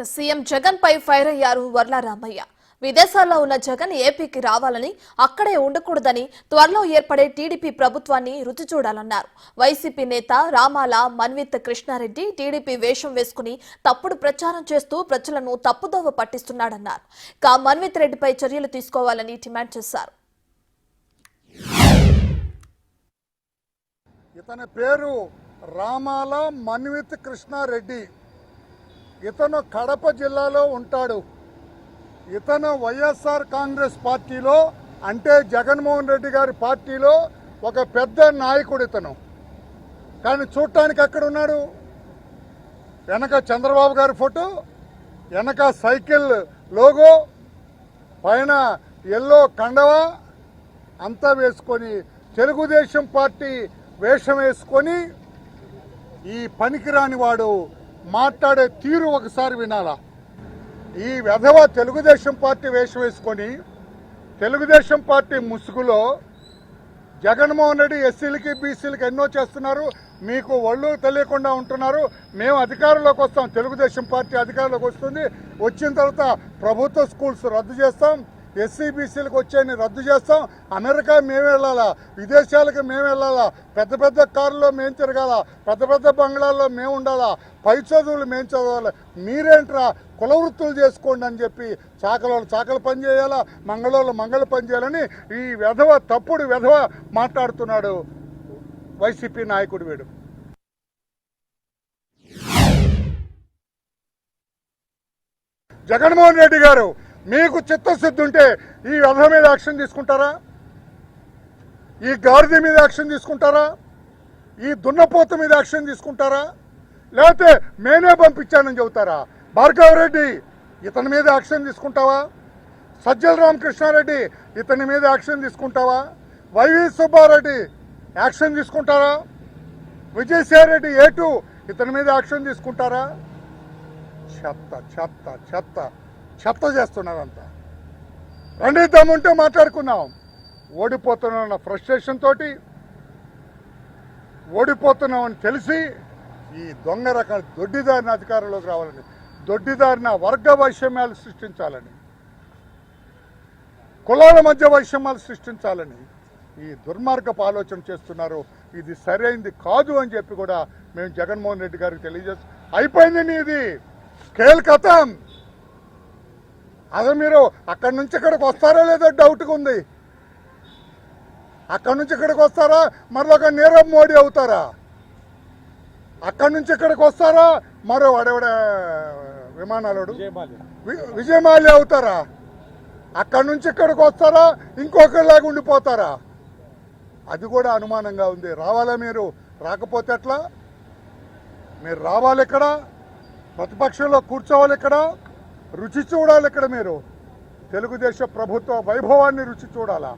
CM Jagan పై fire అయ్యారు వర్ల రామయ్య. విదేశాల్లో ఉన్న జగన్ ఏపీకి రావాలని, అక్కడే ఉండకూడదని, త్వరలో ఏర్పడే టీడీపీ ప్రభుత్వాన్ని రుచి చూడాలన్నారు. వైసీపీ నేత రామాల మన్విత్ కృష్ణారెడ్డి టీడీపీ వేషం వేసుకుని తప్పుడు ప్రచారం చేస్తూ ప్రజలను తప్పుదోవ పట్టిస్తున్నాడన్నారు. మన్విత్ రెడ్డిపై చర్యలు తీసుకోవాలని డిమాండ్ చేశారు. ఇతని పేరు రామాల మన్విత్ కృష్ణారెడ్డి. ఇతను కడప జిల్లాలో ఉంటాడు. ఇతను వైఎస్ఆర్ కాంగ్రెస్ పార్టీలో, అంటే జగన్మోహన్ రెడ్డి గారి పార్టీలో ఒక పెద్ద నాయకుడు ఇతను. కానీ చూడటానికి అక్కడ ఉన్నాడు. వెనక చంద్రబాబు గారి ఫోటో, వెనక సైకిల్ లోగో, పైన ఎల్లో కండవా అంతా వేసుకొని తెలుగుదేశం పార్టీ వేషం వేసుకొని ఈ పనికిరాని వాడు మాట్లాడే తీరు ఒకసారి వినాలా. ఈ వెధవ తెలుగుదేశం పార్టీ వేషం వేసుకొని తెలుగుదేశం పార్టీ ముసుగులో జగన్మోహన్ రెడ్డి ఎస్సీలకి బీసీలకి ఎన్నో చేస్తున్నారు. మీకు ఒళ్ళు తెలియకుండా ఉంటున్నారు. మేము అధికారంలోకి వస్తాం, తెలుగుదేశం పార్టీ అధికారంలోకి వస్తుంది. వచ్చిన తర్వాత ప్రభుత్వ స్కూల్స్ రద్దు చేస్తాం, ఎస్సీ బీసీలకు వచ్చేని రద్దు చేస్తాం. అమెరికా మేము వెళ్ళాలా, విదేశాలకు మేము వెళ్ళాలా, పెద్ద పెద్ద కారులో మేము తిరగాల, పెద్ద పెద్ద బంగ్లాల్లో మేము ఉండాలా, పై చదువులు మేము చదవాలి. మీరేంట్రా కుల వృత్తులు చేసుకోండి అని చెప్పి చాకలోళ్ళు చాకలు పని చేయాలా, మంగళోళ్ళు మంగళ పని చేయాలని ఈ వెధవ తప్పుడు వెధవ మాట్లాడుతున్నాడు వైసీపీ నాయకుడు వీడు. జగన్మోహన్ రెడ్డి గారు, మీకు చిత్తశుద్ధి ఉంటే ఈ వ్యధ మీద యాక్షన్ తీసుకుంటారా? ఈ గాడిద మీద యాక్షన్ తీసుకుంటారా? ఈ దున్నపోత మీద యాక్షన్ తీసుకుంటారా? లేకపోతే మేనే పంపించానని చెబుతారా? భార్గవరెడ్డి, ఇతని మీద యాక్షన్ తీసుకుంటావా? సజ్జల రామకృష్ణారెడ్డి, ఇతని మీద యాక్షన్ తీసుకుంటావా? వైవి సుబ్బారెడ్డి యాక్షన్ తీసుకుంటారా? విజయసాయిరెడ్డి A2 ఇతని మీద యాక్షన్ తీసుకుంటారా? చెత్త చెత్త చెత్త చెత్త చేస్తున్నారంతా. రండి, దమ్ముంటే మాట్లాడుకుందాం. ఓడిపోతున్నా ఫ్రస్ట్రేషన్ తోటి, ఓడిపోతున్నామని తెలిసి ఈ దొంగ రకాల దొడ్డిదారిన అధికారంలోకి రావాలని, దొడ్డిదారిన వర్గ వైషమ్యాలు సృష్టించాలని, కులాల మధ్య వైషమ్యాలు సృష్టించాలని ఈ దుర్మార్గపు ఆలోచన చేస్తున్నారు. ఇది సరైంది కాదు అని చెప్పి కూడా మేము జగన్మోహన్ రెడ్డి గారికి తెలియజేస్తాం. అయిపోయింది నీది కేల్కతం. అదే మీరు అక్కడి నుంచి ఇక్కడికి వస్తారో లేదో డౌట్గా ఉంది. అక్కడి నుంచి ఇక్కడికి వస్తారా, మరొక నీరవ్ మోడీ అవుతారా? అక్కడి నుంచి ఇక్కడికి వస్తారా, మరో వాడెవడ విమానాలుడు విజయమాల్య అవుతారా? అక్కడి నుంచి ఇక్కడికి వస్తారా, ఇంకొకరిలాగా ఉండిపోతారా? అది కూడా అనుమానంగా ఉంది. రావాలా మీరు? రాకపోతే ఎట్లా? మీరు రావాలి, ఇక్కడ ప్రతిపక్షంలో కూర్చోవాలి, ఇక్కడ రుచి చూడాలి. ఇక్కడ మీరు తెలుగుదేశం ప్రభుత్వ వైభవాన్ని రుచి చూడాలా.